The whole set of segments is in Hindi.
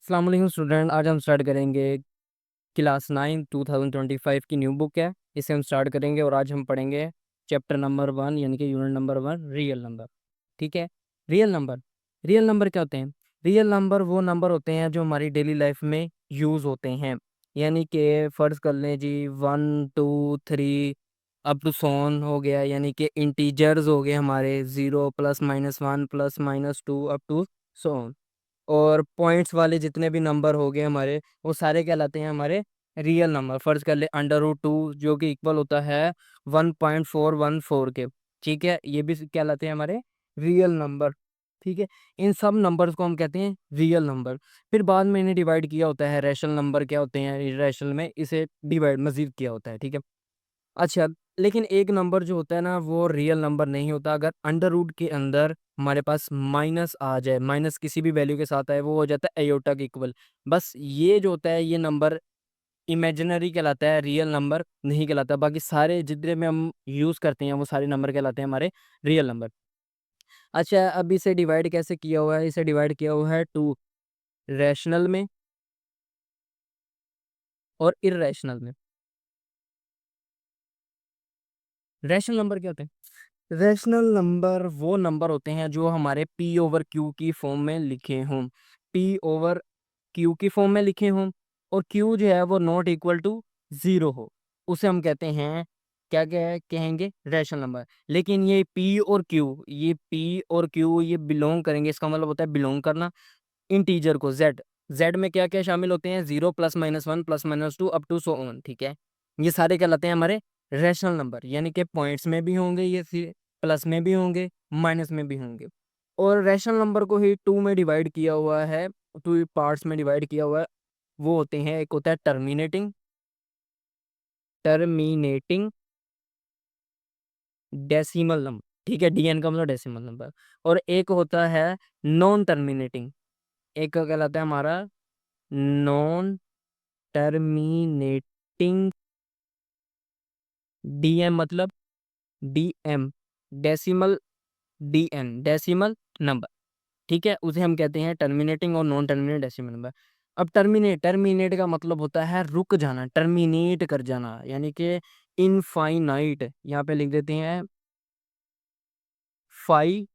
अस्सलाम वालेकुम स्टूडेंट। आज हम स्टार्ट करेंगे क्लास 9 2025 की न्यू बुक है। इसे हम स्टार्ट करेंगे और आज हम पढ़ेंगे चैप्टर नंबर 1 यानी कि यूनिट नंबर 1 रियल नंबर। ठीक है। Real number. रियल नंबर क्या होते हैं? रियल नंबर वो नंबर होते हैं जो हमारी डेली लाइफ में यूज़ होते हैं। यानी कि फ़र्ज़ कर लें जी 1 2 3 अप टू सोन हो गया, यानी कि इंटीजर्स हो गए हमारे, 0 +−1 +−2 अप टू सोन। और पॉइंट्स वाले जितने भी नंबर हो गए हमारे, वो सारे कहलाते हैं हमारे रियल नंबर। फर्ज कर ले √2 जो कि इक्वल होता है 1.414 के। ठीक है, ये भी कहलाते हैं हमारे रियल नंबर। ठीक है, इन सब नंबर्स को हम कहते हैं रियल नंबर। फिर बाद में इन्हें डिवाइड किया होता है, रैशनल नंबर क्या होते हैं, इरेशनल में इसे डिवाइड मजीद किया होता है। ठीक है। अच्छा, लेकिन एक नंबर जो होता है ना वो रियल नंबर नहीं होता अगर अंडर रूट के अंदर हमारे पास माइनस आ जाए। माइनस किसी भी वैल्यू के साथ आए, वो हो जाता है एयोटा के इक्वल। बस ये जो होता है ये नंबर इमेजिनरी कहलाता है, रियल नंबर नहीं कहलाता। बाकी सारे जितने में हम यूज़ करते हैं वो सारे नंबर कहलाते हैं हमारे रियल नंबर। अच्छा, अब इसे डिवाइड कैसे किया हुआ है? इसे डिवाइड किया हुआ है टू रैशनल में और इर्रेशनल में। रैशनल नंबर क्या होते हैं? रैशनल नंबर वो नंबर होते हैं जो हमारे पी ओवर क्यू की फॉर्म में लिखे हों। पी ओवर क्यू की फॉर्म में लिखे हों और क्यू जो है वो नॉट इक्वल टू 0 हो, उसे हम कहते हैं क्या कहेंगे? Rational number. लेकिन ये बिलोंग करेंगे, इसका मतलब होता है बिलोंग करना इंटीजर को। जेड जेड में क्या क्या शामिल होते हैं? 0 +−1 +−2 अप टू सो ऑन। ठीक है, ये सारे कहलाते हैं हमारे रैशनल नंबर, यानी कि पॉइंट्स में भी होंगे ये, प्लस में भी होंगे, माइनस में भी होंगे। और रैशनल नंबर को ही टू में डिवाइड किया हुआ है, टू पार्ट्स में डिवाइड किया हुआ है। वो होते हैं, एक होता है टर्मिनेटिंग टर्मिनेटिंग डेसिमल नंबर। ठीक है, डीएन का मतलब डेसिमल नंबर। और एक होता है नॉन टर्मिनेटिंग। एक का कहलाता है हमारा नॉन टर्मिनेटिंग डीएम, मतलब DM decimal, DN decimal number. ठीक है, उसे हम कहते हैं टर्मिनेटिंग और नॉन टर्मिनेट डेसिमल नंबर। अब टर्मिनेट का मतलब होता है रुक जाना, टर्मिनेट कर जाना, यानी कि इनफाइनाइट। यहाँ पे लिख देते हैं फाइनाइट।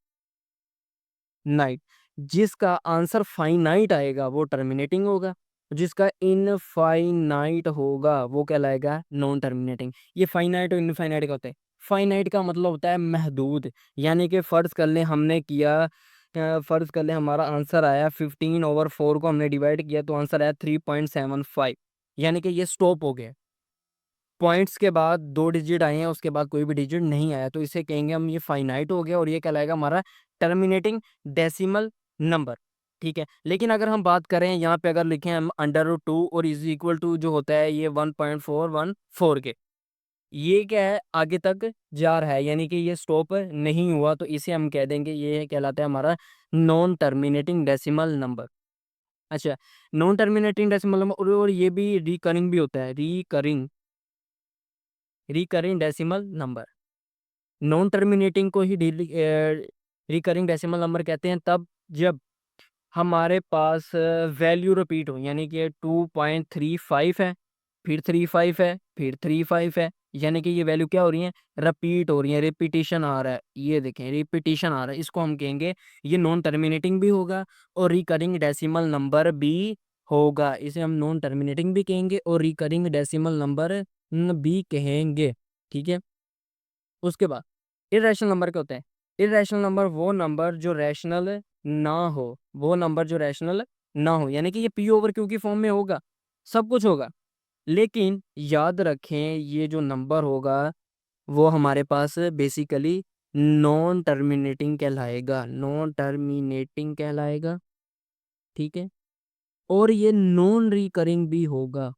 जिसका आंसर फाइनाइट आएगा वो टर्मिनेटिंग होगा, जिसका इनफाइनाइट होगा वो कहलाएगा नॉन टर्मिनेटिंग। ये फाइनाइट और इनफाइनाइट का होता है। फाइनाइट का मतलब होता है महदूद, यानी कि फ़र्ज़ कर लें हमने किया, फ़र्ज़ कर लें हमारा आंसर आया 15/4 को हमने डिवाइड किया तो आंसर आया 3.75, यानी कि ये स्टॉप हो गया। पॉइंट्स के बाद 2 डिजिट आए हैं, उसके बाद कोई भी डिजिट नहीं आया, तो इसे कहेंगे हम ये फाइनाइट हो गया और ये कहलाएगा हमारा टर्मिनेटिंग डेसिमल नंबर। ठीक है, लेकिन अगर हम बात करें यहाँ पे, अगर लिखें हम √2 और इज इक्वल टू जो होता है ये 1.414 के, ये क्या है? आगे तक जा रहा है, यानी कि ये स्टॉप नहीं हुआ, तो इसे हम कह देंगे ये कहलाता है हमारा नॉन टर्मिनेटिंग डेसिमल नंबर। अच्छा, नॉन टर्मिनेटिंग डेसिमल नंबर, और ये भी रिकरिंग भी होता है, recurring decimal number. Non terminating को ही रिकरिंग डेसिमल नंबर कहते हैं तब जब हमारे पास वैल्यू रिपीट हो, यानी कि 2.35 है, फिर 35 है, फिर 35 है, यानी कि ये वैल्यू क्या हो रही है? रिपीट हो रही है, रिपीटिशन आ रहा है। ये देखें, रिपीटिशन आ रहा है, इसको हम कहेंगे ये नॉन टर्मिनेटिंग भी होगा और रिकरिंग डेसिमल नंबर भी होगा। इसे हम नॉन टर्मिनेटिंग भी कहेंगे और रिकरिंग डेसिमल नंबर भी कहेंगे। ठीक है। उसके बाद इरेशनल नंबर क्या होते हैं? इरेशनल नंबर वो नंबर जो रैशनल ना हो, वो नंबर जो रैशनल ना हो, यानी कि ये पी ओवर क्यू की फॉर्म में होगा, सब कुछ होगा, लेकिन याद रखें ये जो नंबर होगा वो हमारे पास बेसिकली नॉन टर्मिनेटिंग कहलाएगा, नॉन टर्मिनेटिंग कहलाएगा। ठीक है, और ये नॉन रिकरिंग भी होगा,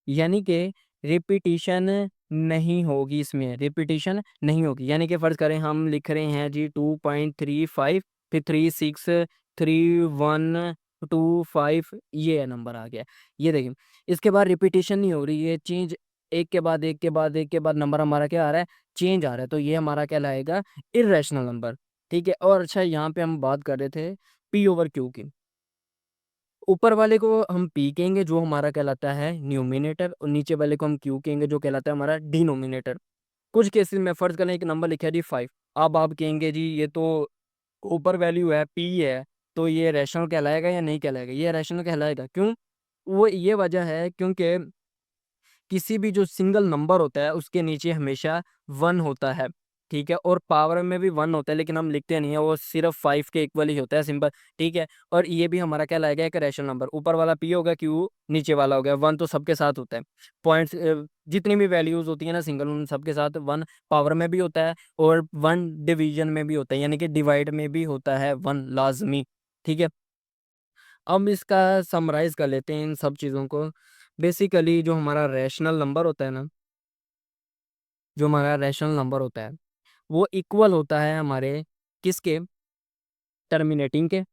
यानी कि रिपीटिशन नहीं होगी, इसमें रिपीटिशन नहीं होगी। यानी कि फ़र्ज़ करें हम लिख रहे हैं जी 2.35, फिर 36 3125, ये है नंबर आ गया। ये देखिए, इसके बाद रिपीटिशन नहीं हो रही है, चेंज एक के बाद एक के बाद एक के बाद नंबर हमारा क्या आ रहा है? चेंज आ रहा है, तो ये हमारा क्या लाएगा? Irrational number. ठीक है। और अच्छा, यहाँ पे हम बात कर रहे थे पी ओवर क्यू की। ऊपर वाले को हम पी कहेंगे जो हमारा कहलाता है न्यूमिनेटर, और नीचे वाले को हम क्यू कहेंगे जो कहलाता है हमारा डिनोमिनेटर। कुछ केसेस में फर्ज करें एक नंबर लिखा है जी 5, अब आप कहेंगे जी ये तो ऊपर वैल्यू है पी है, तो ये रैशनल कहलाएगा या नहीं कहलाएगा? ये रैशनल कहलाएगा। क्यों? वो ये वजह है क्योंकि किसी भी जो सिंगल नंबर होता है उसके नीचे हमेशा वन होता है, ठीक है, और पावर में भी वन होता है, लेकिन हम लिखते नहीं है, वो सिर्फ 5 के इक्वल ही होता है, सिंपल, ठीक है। और ये भी हमारा क्या लाएगा, एक रैशनल नंबर, ऊपर वाला पी होगा, क्यू नीचे वाला हो गया, वन तो सबके साथ होता है। पॉइंट्स जितनी भी वैल्यूज होती है ना सिंगल, उन सबके साथ वन पावर में भी होता है और वन डिवीजन में भी होता है, यानी कि डिवाइड में भी होता है वन लाजमी, ठीक है। अब इसका समराइज कर लेते हैं इन सब चीज़ों को। बेसिकली जो हमारा रैशनल नंबर होता है ना, जो हमारा रैशनल नंबर होता है वो इक्वल होता है हमारे किसके, टर्मिनेटिंग के,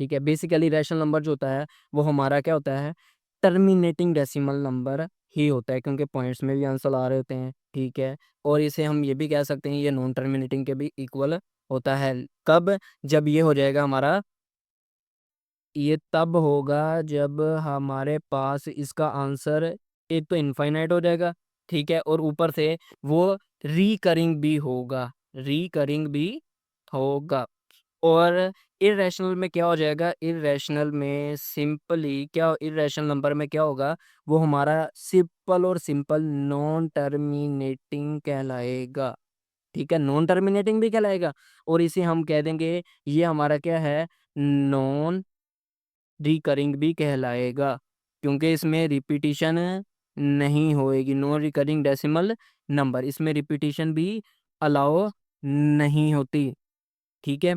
ठीक है। बेसिकली रैशनल नंबर जो होता है वो हमारा क्या होता है, टर्मिनेटिंग डेसिमल नंबर ही होता है, क्योंकि पॉइंट्स में भी आंसर आ रहे होते हैं, ठीक है। और इसे हम ये भी कह सकते हैं ये नॉन टर्मिनेटिंग के भी इक्वल होता है। कब? जब ये हो जाएगा हमारा, ये तब होगा जब हमारे पास इसका आंसर एक तो इनफाइनाइट हो जाएगा, ठीक है, और ऊपर से वो रिकरिंग भी होगा, रिकरिंग भी होगा। और इरेशनल में क्या हो जाएगा, इरेशनल में सिंपली क्या, इरेशनल नंबर में क्या होगा, वो हमारा सिंपल और सिंपल नॉन टर्मिनेटिंग कहलाएगा, ठीक है, नॉन टर्मिनेटिंग भी कहलाएगा। और इसे हम कह देंगे ये हमारा क्या है, नॉन रिकरिंग भी कहलाएगा, क्योंकि इसमें रिपीटिशन नहीं होएगी, नो रिकरिंग डेसिमल नंबर, इसमें रिपीटिशन भी अलाउ नहीं होती, ठीक है।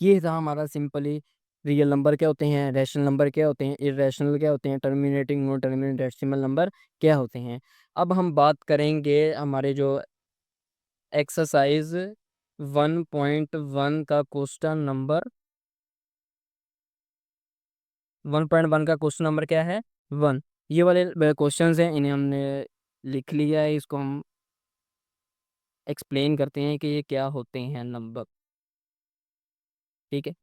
ये था हमारा सिंपली रियल नंबर क्या होते हैं, रैशनल नंबर क्या होते हैं, इरेशनल क्या होते हैं, terminating no terminate decimal number क्या होते हैं। अब हम बात करेंगे हमारे जो एक्सरसाइज 1.1 का क्वेश्चन नंबर, 1.1 का क्वेश्चन नंबर क्या है, 1। ये वाले क्वेश्चंस हैं, इन्हें हमने लिख लिया है, इसको हम एक्सप्लेन करते हैं कि ये क्या होते हैं नंबर, ठीक है।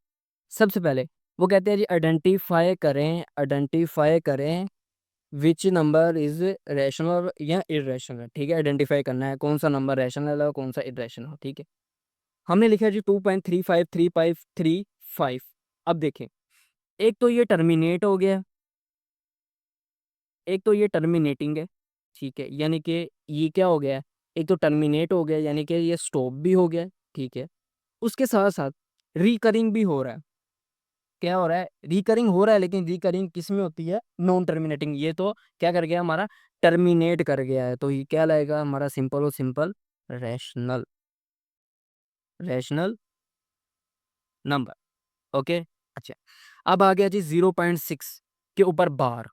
सबसे पहले वो कहते हैं जी आइडेंटिफाई करें, आइडेंटिफाई करें विच नंबर इज रैशनल या इरेशनल, ठीक है। आइडेंटिफाई करना है कौन सा नंबर रैशनल है और कौन सा इरेशनल, ठीक है। हमने लिखा है जी 2.353535। अब देखें, एक तो ये टर्मिनेट हो गया, एक तो ये टर्मिनेटिंग है, ठीक है, यानी कि ये क्या हो गया, एक तो टर्मिनेट हो गया यानी कि ये स्टॉप भी हो गया, ठीक है। उसके साथ साथ रिकरिंग भी हो रहा है, क्या हो रहा है, रिकरिंग हो रहा है, लेकिन रिकरिंग किस में होती है, नॉन टर्मिनेटिंग। ये तो क्या कर गया हमारा, टर्मिनेट कर गया है, तो ये क्या लाएगा हमारा, सिंपल और simple rational, rational number, okay. अच्छा, अब आ गया जी 0.6 के ऊपर बार।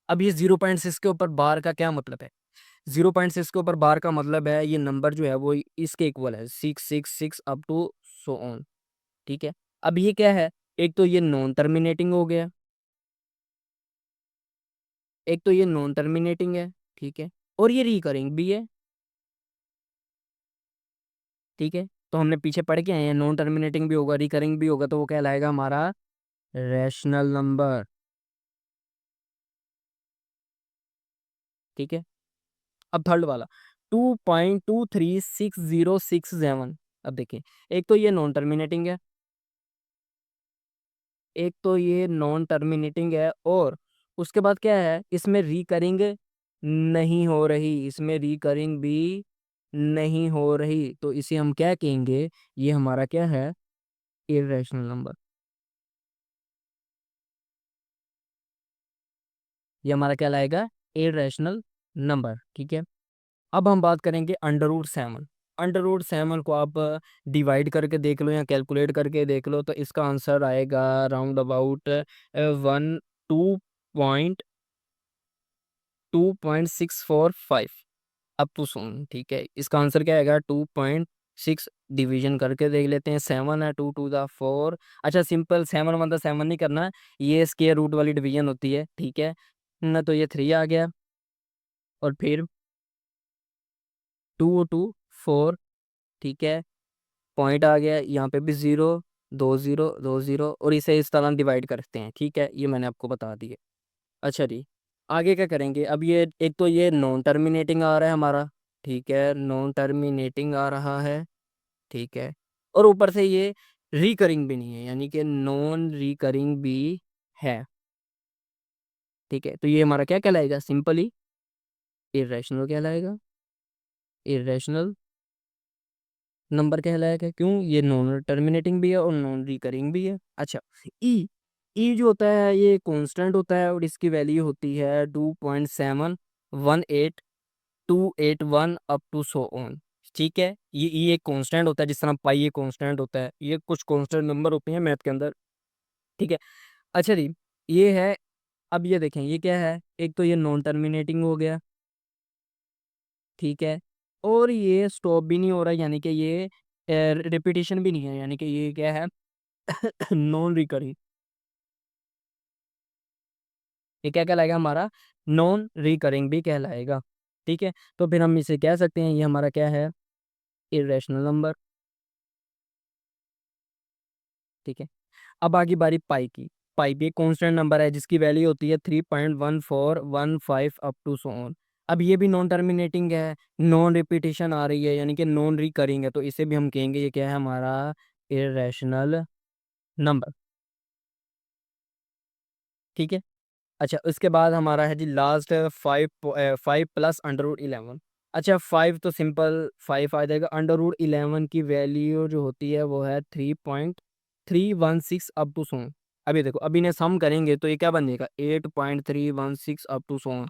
अब ये 0.6 के ऊपर बार का क्या मतलब है, 0.6 के ऊपर बार का मतलब है ये नंबर जो है वो इसके इक्वल है, 666 अप टू सो ऑन, ठीक है। अब ये क्या है, एक तो ये नॉन टर्मिनेटिंग हो गया, एक तो ये नॉन टर्मिनेटिंग है, ठीक है, और ये रिकरिंग भी है, ठीक है। तो हमने पीछे पढ़ के आए हैं नॉन टर्मिनेटिंग भी होगा रिकरिंग भी होगा, तो वो कहलाएगा हमारा रैशनल नंबर, ठीक है। अब थर्ड वाला 2.23607। अब देखिए, एक तो ये नॉन टर्मिनेटिंग है, एक तो ये नॉन टर्मिनेटिंग है, और उसके बाद क्या है, इसमें रिकरिंग नहीं हो रही, इसमें रिकरिंग भी नहीं हो रही, तो इसे हम क्या कहेंगे, ये हमारा क्या है, इरेशनल नंबर, ये हमारा क्या लाएगा, इरेशनल नंबर, ठीक है। अब हम बात करेंगे अंडर रूट 7। अंडर रूट 7 को आप डिवाइड करके देख लो या कैलकुलेट करके देख लो, तो इसका आंसर आएगा राउंड अबाउट 2.645 अप टू सोन, ठीक है। इसका आंसर क्या आएगा, 2.6, डिवीजन करके देख लेते हैं, 7 है, 2 टू द 4। अच्छा, सिंपल 7 1 7 नहीं करना, ये स्केयर रूट वाली डिवीजन होती है, ठीक है ना। तो ये 3 आ गया, और फिर 2 टू 4, ठीक है, पॉइंट आ गया, यहाँ पे भी 0, 2 0 2 0, और इसे इस तरह डिवाइड करते हैं। ठीक है, ये मैंने आपको बता दिया। अच्छा जी, आगे क्या करेंगे? अब ये एक तो ये नॉन टर्मिनेटिंग आ रहा है हमारा, ठीक है, नॉन टर्मिनेटिंग आ रहा है, ठीक है, और ऊपर से ये रिकरिंग भी नहीं है, यानी कि नॉन रिकरिंग भी है। ठीक है, तो ये हमारा क्या कहलाएगा? सिंपली इरेशनल कहलाएगा, इरेशनल नंबर कहलाएगा। क्यों? ये नॉन टर्मिनेटिंग भी है और नॉन रिकरिंग भी है। अच्छा, ई ई जो होता है ये कांस्टेंट होता है और इसकी वैल्यू होती है 2.718 281 अप टू सो ऑन। ठीक है, ये ई एक कांस्टेंट होता है, जिस तरह पाई ये कांस्टेंट होता है, ये कुछ कांस्टेंट नंबर होते हैं मैथ के अंदर। ठीक है, अच्छा जी, ये है। अब ये देखें, ये क्या है? एक तो ये नॉन टर्मिनेटिंग हो गया, ठीक है, और ये स्टॉप भी नहीं हो रहा, यानी कि ये रिपीटिशन भी नहीं है, यानी कि ये क्या है? Non recurring. ये क्या कहलाएगा हमारा? नॉन रिकरिंग भी कहलाएगा। ठीक है, तो फिर हम इसे कह सकते हैं ये हमारा क्या है? Irrational number. ठीक है, अब आगे बारी पाई की। पाई भी एक कांस्टेंट नंबर है जिसकी वैल्यू होती है 3.1415 अप टू सो ऑन। अब ये भी नॉन टर्मिनेटिंग है, नॉन रिपीटिशन आ रही है, यानी कि नॉन रिकरिंग है, तो इसे भी हम कहेंगे ये क्या है हमारा? Irrational number. ठीक है, अच्छा, उसके बाद हमारा है जी लास्ट 5 + √11। अच्छा, 5 तो सिंपल 5 आ जाएगा, √11 की वैल्यू जो होती है वो है 3.316 अप टू सोन। अभी देखो, अभी इन्हें सम करेंगे तो ये क्या बन जाएगा? 8.316 अप टू सोन।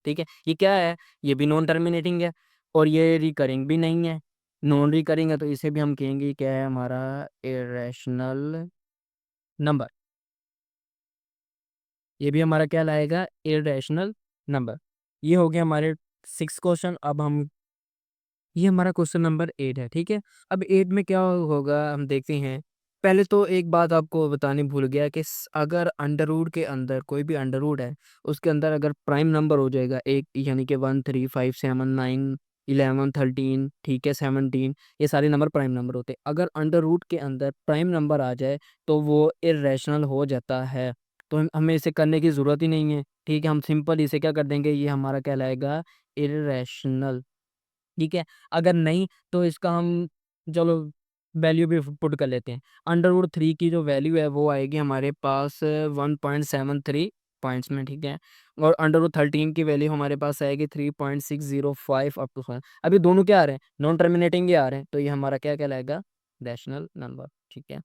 ठीक है, ये क्या है? ये भी नॉन टर्मिनेटिंग है और ये रिकरिंग भी नहीं है, नॉन रिकरिंग है, तो इसे भी हम कहेंगे क्या है हमारा? Irrational number. ये भी हमारा क्या लाएगा? Irrational number. ये हो गया हमारे 6 क्वेश्चन। अब हम, ये हमारा क्वेश्चन नंबर 8 है। ठीक है, अब 8 में क्या होगा हम देखते हैं। पहले तो एक बात आपको बतानी भूल गया कि अगर अंडर रूट के अंदर कोई भी अंडर रूट है, उसके अंदर अगर प्राइम नंबर हो जाएगा एक, यानी कि 1 3 5 7 9 11 13, ठीक है, 17, ये सारे नंबर प्राइम नंबर होते हैं। अगर अंडर रूट के अंदर प्राइम नंबर आ जाए तो वो इरेशनल हो जाता है, तो हमें इसे करने की ज़रूरत ही नहीं है। ठीक है, हम सिंपल इसे क्या कर देंगे, ये हमारा कहलाएगा इरेशनल। ठीक है, अगर नहीं तो इसका हम, चलो, वैल्यू भी पुट कर लेते हैं। √3 की जो वैल्यू है वो आएगी हमारे पास 1.73 पॉइंट्स में। ठीक है, और √13 की वैल्यू हमारे पास आएगी 3.605 अप टू 7। अभी दोनों क्या आ रहे हैं? नॉन टर्मिनेटिंग ही आ रहे हैं, तो ये हमारा क्या कहलाएगा? Rational number. ठीक है,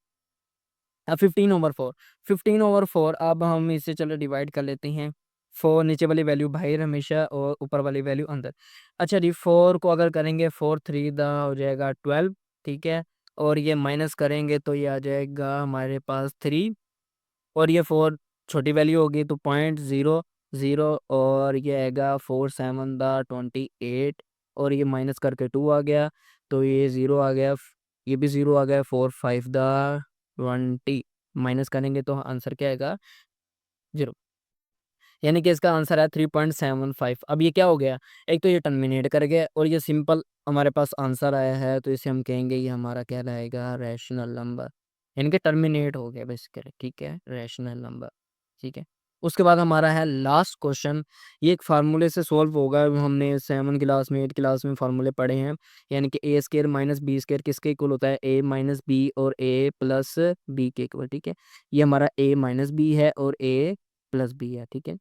अब 15/4, 15/4, अब हम इसे चलो डिवाइड कर लेते हैं। 4 नीचे वाली वैल्यू बाहर हमेशा और ऊपर वाली वैल्यू अंदर। अच्छा जी, 4 को अगर करेंगे 4 3 दा हो जाएगा 12। ठीक है, और ये माइनस करेंगे तो ये आ जाएगा हमारे पास 3, और ये 4 छोटी वैल्यू होगी तो 0.00, और ये आएगा 4 7 दा 28, और ये माइनस करके 2 आ गया, तो ये 0 आ गया, ये भी 0 आ गया, 4 5 दा 20, माइनस करेंगे तो आंसर क्या आएगा? 0, यानी कि इसका आंसर है 3.75। अब ये क्या हो गया? एक तो ये टर्मिनेट कर गया और ये सिंपल हमारे पास आंसर आया है, तो इसे हम कहेंगे ये हमारा क्या रहेगा? रैशनल नंबर, यानी कि टर्मिनेट हो गया बेसिकली। ठीक है, रैशनल नंबर। ठीक है, उसके बाद हमारा है लास्ट क्वेश्चन। ये एक फार्मूले से सॉल्व होगा, हमने 7 क्लास में 8 क्लास में फार्मूले पढ़े हैं, यानी कि a² - b² किसके इक्वल होता है? a - b और a+b के इक्वल। ठीक है, ये हमारा a - b है और a+b है। ठीक है,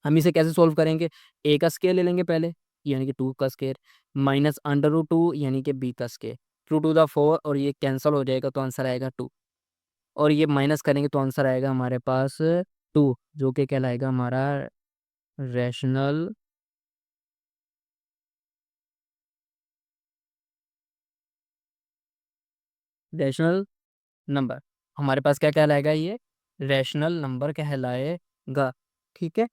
हम इसे कैसे सोल्व करेंगे? ए का स्केयर ले लेंगे पहले, यानी कि 2 का स्केयर, माइनस √2 यानी कि बी का स्केयर, 2 to the 4, और ये कैंसिल हो जाएगा तो आंसर आएगा 2, और ये माइनस करेंगे तो आंसर आएगा हमारे पास 2, जो कि कहलाएगा हमारा रैशनल रैशनल नंबर। हमारे पास क्या कहलाएगा? ये रैशनल नंबर कहलाएगा। ठीक है,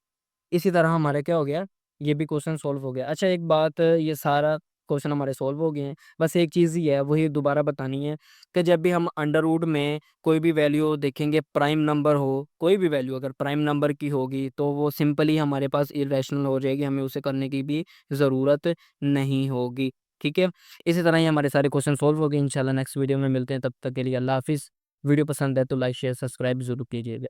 इसी तरह हमारे क्या हो गया? ये भी क्वेश्चन सॉल्व हो गया। अच्छा, एक बात, ये सारा क्वेश्चन हमारे सॉल्व हो गए हैं, बस एक चीज़ ही है, वही दोबारा बतानी है कि जब भी हम अंडर रूट में कोई भी वैल्यू देखेंगे, प्राइम नंबर हो, कोई भी वैल्यू अगर प्राइम नंबर की होगी तो वो सिंपली हमारे पास इरेशनल हो जाएगी, हमें उसे करने की भी ज़रूरत नहीं होगी। ठीक है। इसी तरह ही हमारे सारे क्वेश्चन सॉल्व हो गए। इंशाल्लाह नेक्स्ट वीडियो में मिलते हैं, तब तक के लिए अल्लाह हाफिज़। वीडियो पसंद है तो लाइक शेयर सब्सक्राइब जरूर कीजिएगा।